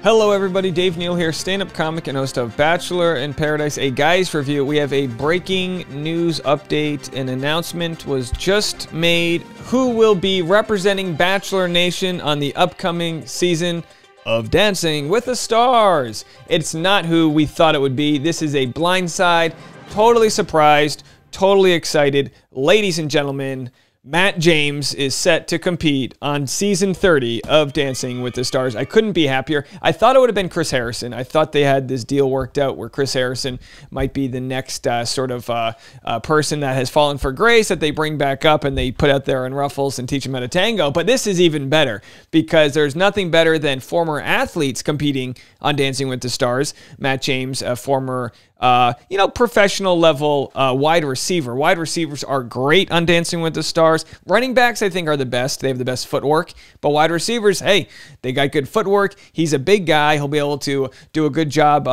Hello everybody, Dave Neal here, stand-up comic and host of Bachelor in Paradise, a guys review. We have a breaking news update. An announcement was just made who will be representing Bachelor Nation on the upcoming season of Dancing with the Stars. It's not who we thought it would be. This is a blindside, totally surprised, totally excited. Ladies and gentlemen, Matt James is set to compete on season 30 of Dancing with the Stars. I couldn't be happier. I thought it would have been Chris Harrison. I thought they had this deal worked out where Chris Harrison might be the next person that has fallen for grace that they bring back up and they put out there in ruffles and teach him how to tango. But this is even better because there's nothing better than former athletes competing on Dancing with the Stars. Matt James, a former professional level wide receiver. Wide receivers are great on Dancing with the Stars. Running backs, I think, are the best. They have the best footwork. But wide receivers, hey, they got good footwork. He's a big guy. He'll be able to do a good job,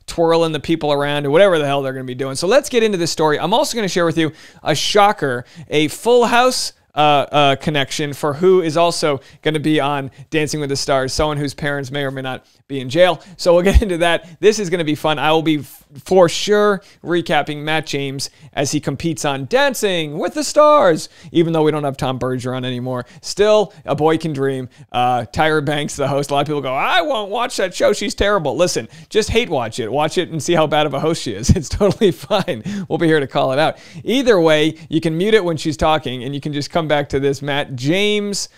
twirling the people around or whatever the hell they're going to be doing. So let's get into this story. I'm also going to share with you a shocker, a Full House connection for who is also going to be on Dancing with the Stars, someone whose parents may or may not be in jail. So we'll get into that. This is going to be fun. I will be for sure recapping Matt James as he competes on Dancing with the Stars, even though we don't have Tom Berger on anymore. Still, a boy can dream. Tyra Banks, the host. A lot of people go, I won't watch that show. She's terrible. Listen, just hate watch it. Watch it and see how bad of a host she is. It's totally fine. We'll be here to call it out. Either way, you can mute it when she's talking and you can just come back to this Matt James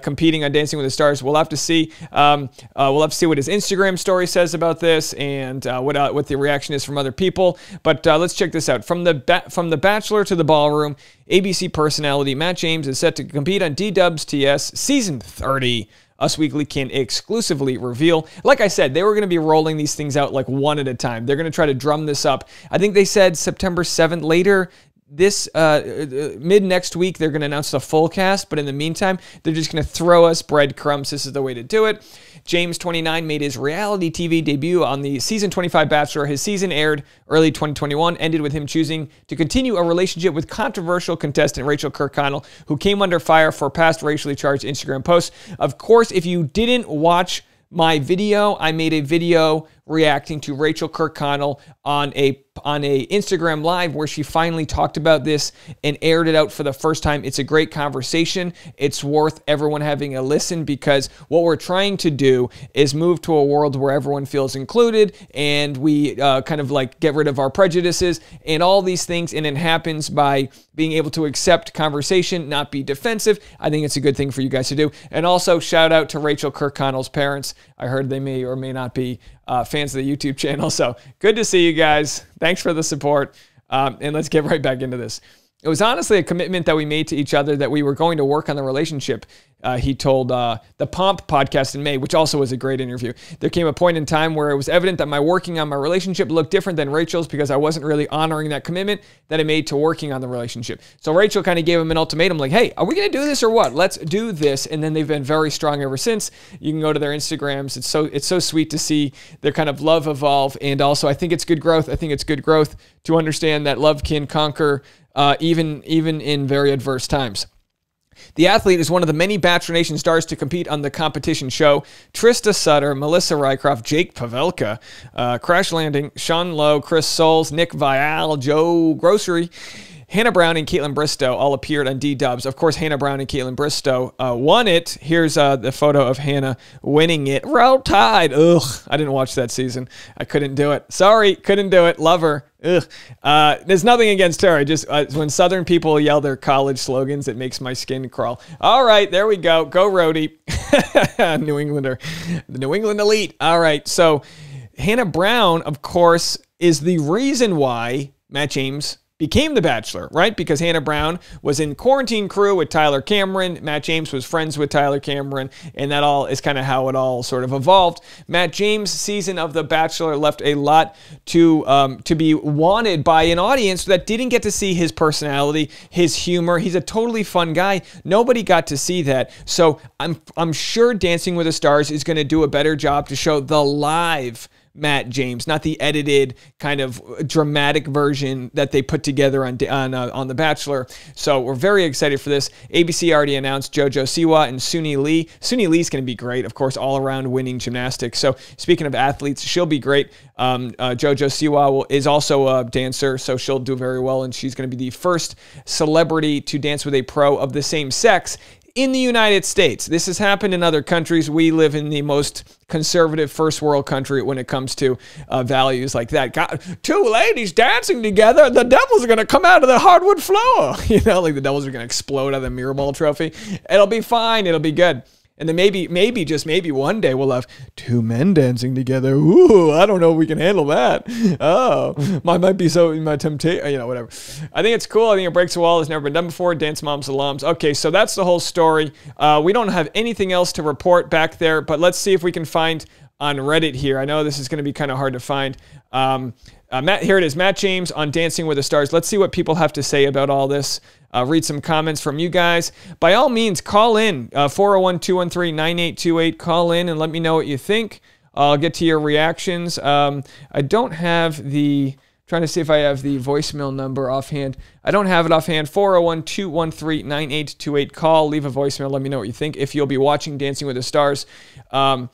competing on Dancing with the Stars. We'll have to see. We'll have to see what his Instagram story says about this and what the reaction is from other people. But let's check this out. From the Bachelor to the Ballroom, ABC personality Matt James is set to compete on D-Dub's TS Season 30. Us Weekly can exclusively reveal. Like I said, they were going to be rolling these things out like one at a time. They're going to try to drum this up. I think they said September 7th. Later this mid next week, they're going to announce the full cast, but in the meantime, they're just going to throw us breadcrumbs. This is the way to do it. James, 29, made his reality TV debut on the season 25 Bachelor. His season aired early 2021, ended with him choosing to continue a relationship with controversial contestant Rachel Kirkconnell, who came under fire for past racially charged Instagram posts. Of course, if you didn't watch my video, I made a video reacting to Rachel Kirkconnell on a Instagram Live where she finally talked about this and aired it out for the first time. It's a great conversation. It's worth everyone having a listen because what we're trying to do is move to a world where everyone feels included and we kind of like get rid of our prejudices and all these things, and it happens by being able to accept conversation, not be defensive. I think it's a good thing for you guys to do. And also shout out to Rachel Kirkconnell's parents. I heard they may or may not be fans of the YouTube channel. So good to see you guys. Thanks for the support. And let's get right back into this. It was honestly a commitment that we made to each other that we were going to work on the relationship. He told the Pomp podcast in May, which also was a great interview. There came a point in time where it was evident that my working on my relationship looked different than Rachel's because I wasn't really honoring that commitment that I made to working on the relationship. So Rachel kind of gave him an ultimatum like, hey, are we going to do this or what? Let's do this. And then they've been very strong ever since. You can go to their Instagrams. It's so sweet to see their kind of love evolve. And also, I think it's good growth. I think it's good growth to understand that love can conquer even in very adverse times. The athlete is one of the many Bachelor Nation stars to compete on the competition show. Trista Sutter, Melissa Rycroft, Jake Pavelka, Crash Landing, Sean Lowe, Chris Soules, Nick Vial, Joe Grocery, Hannah Brown and Caitlin Bristow all appeared on D-Dubs. Of course, Hannah Brown and Caitlin Bristow won it. Here's the photo of Hannah winning it. Roll Tide. Ugh, I didn't watch that season. I couldn't do it. Sorry, couldn't do it. Love her. Ugh. There's nothing against her. I just when Southern people yell their college slogans, it makes my skin crawl. All right, there we go. Go Rhodey. New Englander. The New England elite. All right, so Hannah Brown, of course, is the reason why Matt James became the Bachelor, right? Because Hannah Brown was in Quarantine Crew with Tyler Cameron. Matt James was friends with Tyler Cameron, and that all is kind of how it all sort of evolved. Matt James' season of The Bachelor left a lot to be wanted by an audience that didn't get to see his personality, his humor. He's a totally fun guy. Nobody got to see that. So I'm sure Dancing with the Stars is going to do a better job to show the live Matt James, not the edited kind of dramatic version that they put together on The Bachelor. So we're very excited for this. ABC already announced JoJo Siwa and Suni Lee. Suni Lee's going to be great, of course, all-around winning gymnastics. So speaking of athletes, she'll be great. JoJo Siwa is also a dancer, so she'll do very well, and she's going to be the first celebrity to dance with a pro of the same sex in the United States. This has happened in other countries. We live in the most conservative first world country when it comes to values like that. God, two ladies dancing together, the devils are going to come out of the hardwood floor. You know, like the devils are going to explode out of the mirror ball trophy. It'll be fine. It'll be good. And then maybe, just maybe one day we'll have two men dancing together. Ooh, I don't know if we can handle that. Oh, might be so, my temptation, you know, whatever. I think it's cool. I think it breaks the wall. It's never been done before. Dance Moms alums. Okay, so that's the whole story. We don't have anything else to report back there, but let's see if we can find on Reddit here. I know this is going to be kind of hard to find. Here it is, Matt James on Dancing with the Stars. Let's see what people have to say about all this. Read some comments from you guys. By all means, call in, 401-213-9828. Call in and let me know what you think. I'll get to your reactions. I don't have the, trying to see if I have the voicemail number offhand. I don't have it offhand. 401-213-9828. Call, leave a voicemail, let me know what you think. If you'll be watching Dancing with the Stars. So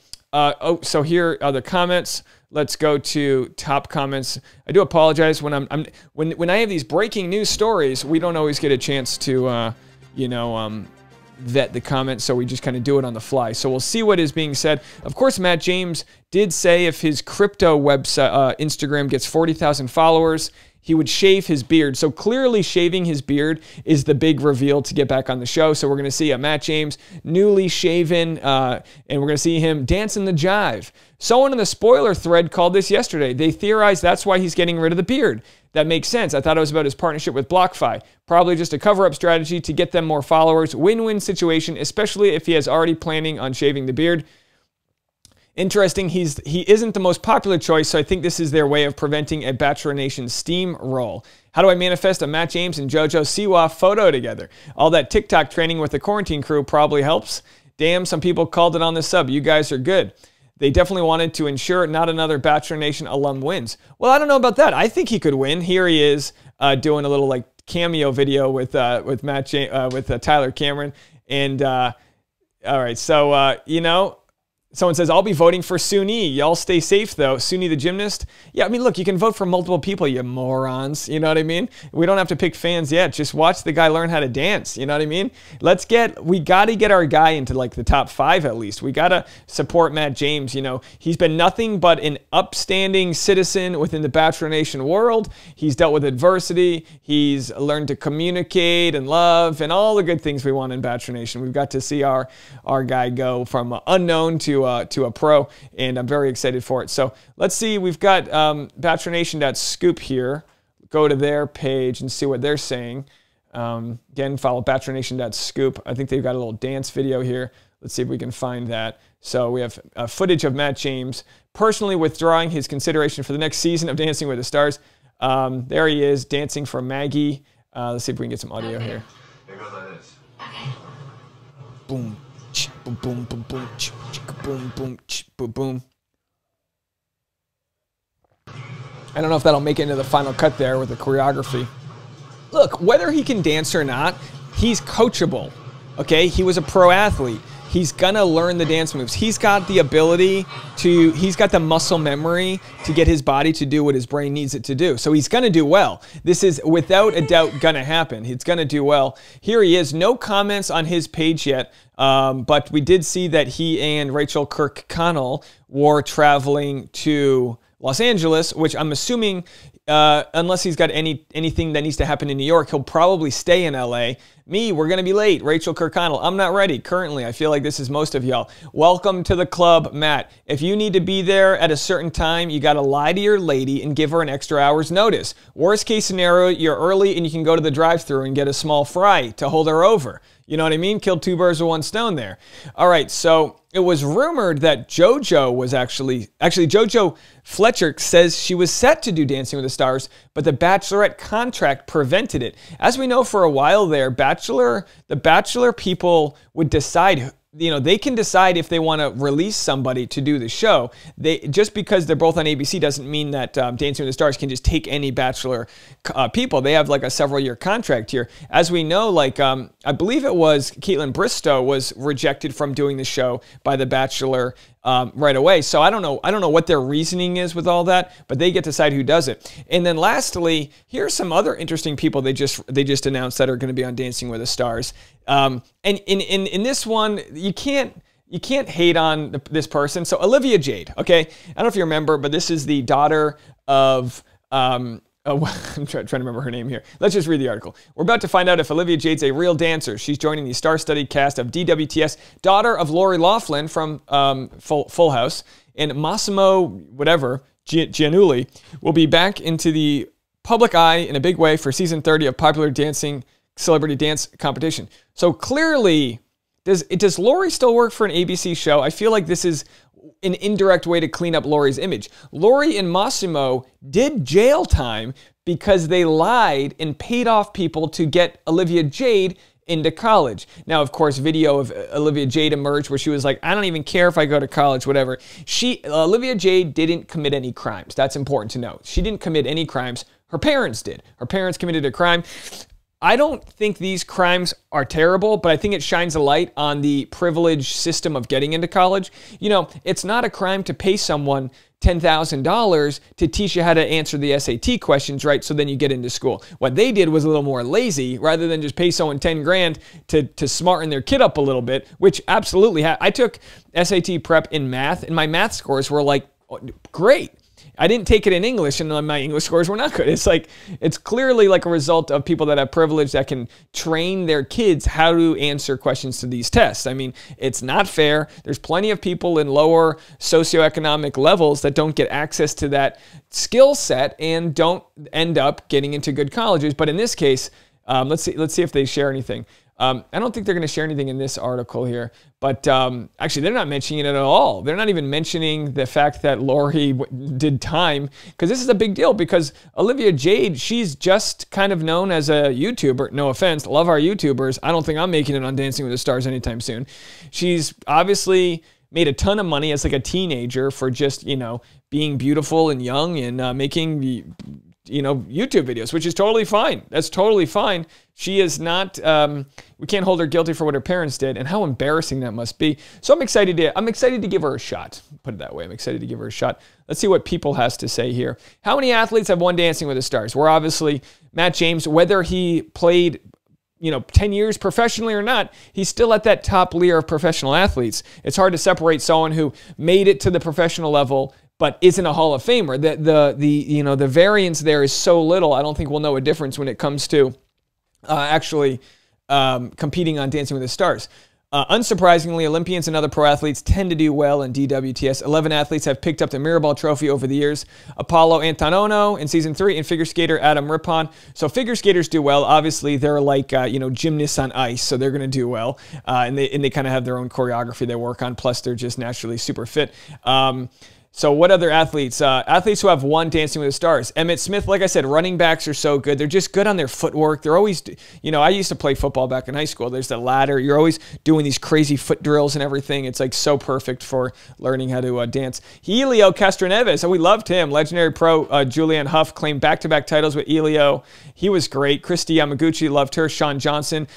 here are the comments. Let's go to top comments. I do apologize when when I have these breaking news stories, we don't always get a chance to vet the comments, so we just kind of do it on the fly. So we'll see what is being said. Of course, Matt James did say if his crypto website Instagram gets 40,000 followers, he would shave his beard. So clearly shaving his beard is the big reveal to get back on the show. So we're going to see a Matt James newly shaven, and we're going to see him dancing the jive. Someone in the spoiler thread called this yesterday. They theorized that's why he's getting rid of the beard. That makes sense. I thought it was about his partnership with BlockFi. Probably just a cover-up strategy to get them more followers. Win-win situation, especially if he is already planning on shaving the beard. Interesting, he isn't the most popular choice, so I think this is their way of preventing a Bachelor Nation steamroll. How do I manifest a Matt James and JoJo Siwa photo together? All that TikTok training with the quarantine crew probably helps. Damn, some people called it on the sub. You guys are good. They definitely wanted to ensure not another Bachelor Nation alum wins. Well, I don't know about that. I think he could win. Here he is doing a little like cameo video with Tyler Cameron. And all right, so you know. Someone says, I'll be voting for Suni. Y'all stay safe, though. Suni the gymnast. Yeah, I mean, look, you can vote for multiple people, you morons. You know what I mean? We don't have to pick fans yet. Just watch the guy learn how to dance. You know what I mean? We got to get our guy into, like, the top 5 at least. We got to support Matt James. You know, he's been nothing but an upstanding citizen within the Bachelor Nation world. He's dealt with adversity. He's learned to communicate and love and all the good things we want in Bachelor Nation. We've got to see our guy go from unknown to a pro, and I'm very excited for it. So let's see, we've got BachelorNation.scoop here. Go to their page and see what they're saying. Again, follow BachelorNation.scoop. I think they've got a little dance video here. Let's see if we can find that. So we have footage of Matt James personally withdrawing his consideration for the next season of Dancing with the Stars. There he is, dancing for Maggie. Let's see if we can get some audio here. It goes like this. Okay. Boom. Boom, boom, boom, boom, boom, boom, boom, boom. I don't know if that'll make it into the final cut there with the choreography. Look, whether he can dance or not, he's coachable. Okay, he was a pro athlete. He's gonna learn the dance moves. He's got the ability to, he's got the muscle memory to get his body to do what his brain needs it to do. So he's gonna do well. This is without a doubt gonna happen. He's gonna do well. Here he is, no comments on his page yet, but we did see that he and Rachel Kirkconnell were traveling to Los Angeles, which I'm assuming, unless he's got anything that needs to happen in New York, he'll probably stay in LA. We're going to be late. Rachel Kirkconnell, I'm not ready currently. I feel like this is most of y'all. Welcome to the club, Matt. If you need to be there at a certain time, you got to lie to your lady and give her an extra hour's notice. Worst case scenario, you're early and you can go to the drive-thru and get a small fry to hold her over. You know what I mean? Killed 2 birds with 1 stone there. All right, so it was rumored that JoJo was actually JoJo Fletcher says she was set to do Dancing with the Stars, but the Bachelorette contract prevented it. As we know, for a while there, the Bachelor people would decide they can decide if they want to release somebody to do the show. Just because they're both on ABC doesn't mean that Dancing with the Stars can just take any Bachelor people. They have like a several-year contract here. As we know, like I believe it was Caitlin Bristow was rejected from doing the show by The Bachelor right away. So I don't know what their reasoning is with all that, but they get to decide who does it. And then lastly, here's some other interesting people they just announced that are going to be on Dancing with the Stars. And in this one, you can't hate on this person. So Olivia Jade, okay? I don't know if you remember, but this is the daughter of I'm trying to remember her name here. Let's just read the article. We're about to find out if Olivia Jade's a real dancer. She's joining the star-studded cast of DWTS, daughter of Lori Loughlin from Full House, and Massimo Giannulli will be back into the public eye in a big way for season 30 of popular dancing celebrity dance competition. So clearly, does Lori still work for an ABC show? I feel like this is an indirect way to clean up Lori's image. Lori and Massimo did jail time because they lied and paid off people to get Olivia Jade into college. Now, of course, video of Olivia Jade emerged where she was like, I don't even care if I go to college, whatever. Olivia Jade didn't commit any crimes. That's important to know. She didn't commit any crimes. Her parents did. Her parents committed a crime. I don't think these crimes are terrible, but I think it shines a light on the privileged system of getting into college. It's not a crime to pay someone $10,000 to teach you how to answer the SAT questions, right? So then you get into school. What they did was a little more lazy, rather than just pay someone 10 grand to smarten their kid up a little bit, which absolutely I took SAT prep in math, and my math scores were like, great. I didn't take it in English, and my English scores were not good. It's clearly like a result of people that have privilege that can train their kids how to answer questions to these tests. I mean, it's not fair. There's plenty of people in lower socioeconomic levels that don't get access to that skill set and don't end up getting into good colleges. But in this case, let's see if they share anything. I don't think they're going to share anything in this article here, but actually they're not mentioning it at all. They're not even mentioning the fact that Lori did time, because this is a big deal, because Olivia Jade, she's just kind of known as a YouTuber. No offense, love our YouTubers. I don't think I'm making it on Dancing with the Stars anytime soon. She's obviously made a ton of money as like a teenager for just, being beautiful and young and making YouTube videos, which is totally fine. That's totally fine. She is not, we can't hold her guilty for what her parents did, and how embarrassing that must be. So I'm excited to give her a shot. Put it that way. I'm excited to give her a shot. Let's see what People has to say here. How many athletes have won Dancing with the Stars? We're obviously Matt James, whether he played 10 years professionally or not, he's still at that top layer of professional athletes. It's hard to separate someone who made it to the professional level but isn't a Hall of Famer. The variance there is so little. I don't think we'll know a difference when it comes to actually competing on Dancing with the Stars. Unsurprisingly, Olympians and other pro athletes tend to do well in DWTS. 11 athletes have picked up the Mirrorball Trophy over the years. Apollo Antonono in Season 3 and figure skater Adam Rippon. So figure skaters do well. Obviously, they're like, gymnasts on ice, so they're going to do well. And they kind of have their own choreography they work on, plus they're just naturally super fit. So what other athletes? Athletes who have won Dancing with the Stars. Emmett Smith, like I said, running backs are so good. They're just good on their footwork. They're always, I used to play football back in high school. There's the ladder. You're always doing these crazy foot drills and everything. It's like so perfect for learning how to dance. Helio Castroneves, we loved him. Legendary pro Julianne Hough claimed back-to-back titles with Helio. He was great. Christy Yamaguchi, loved her. Sean Johnson,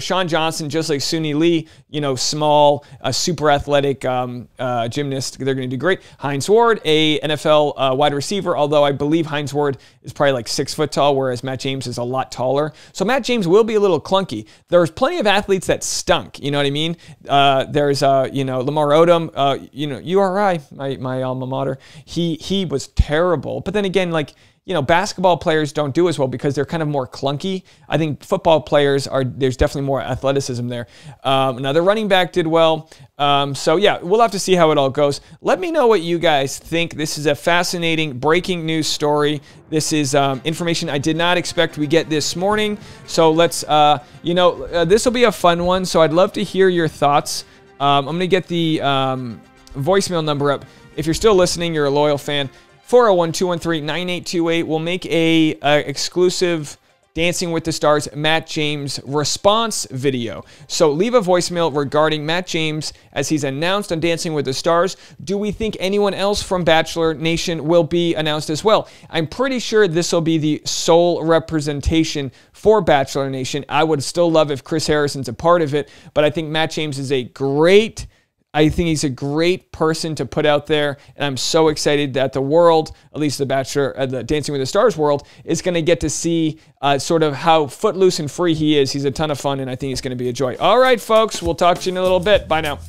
Sean Johnson, just like Suni Lee, small, super athletic gymnast. They're going to do great. Heinz Ward, a NFL wide receiver, although I believe Heinz Ward is probably like 6 foot tall, whereas Matt James is a lot taller. So Matt James will be a little clunky. There's plenty of athletes that stunk, you know what I mean? There's, Lamar Odom, URI, my alma mater. He was terrible. But then again, basketball players don't do as well because they're kind of more clunky. I think football players there's definitely more athleticism there. Another running back did well. So yeah, we'll have to see how it all goes. Let me know what you guys think. This is a fascinating breaking news story. This is information I did not expect we get this morning. So let's, this will be a fun one. So I'd love to hear your thoughts. I'm going to get the voicemail number up. If you're still listening, you're a loyal fan. 401-213-9828. We'll make a exclusive Dancing with the Stars Matt James response video. So leave a voicemail regarding Matt James as he's announced on Dancing with the Stars. Do we think anyone else from Bachelor Nation will be announced as well? I'm pretty sure this will be the sole representation for Bachelor Nation. I would still love if Chris Harrison's a part of it, but I think Matt James is I think he's a great person to put out there, and I'm so excited that the world, at least the Bachelor, the Dancing with the Stars world, is going to get to see sort of how footloose and free he is. He's a ton of fun, and I think he's going to be a joy. All right, folks, we'll talk to you in a little bit. Bye now.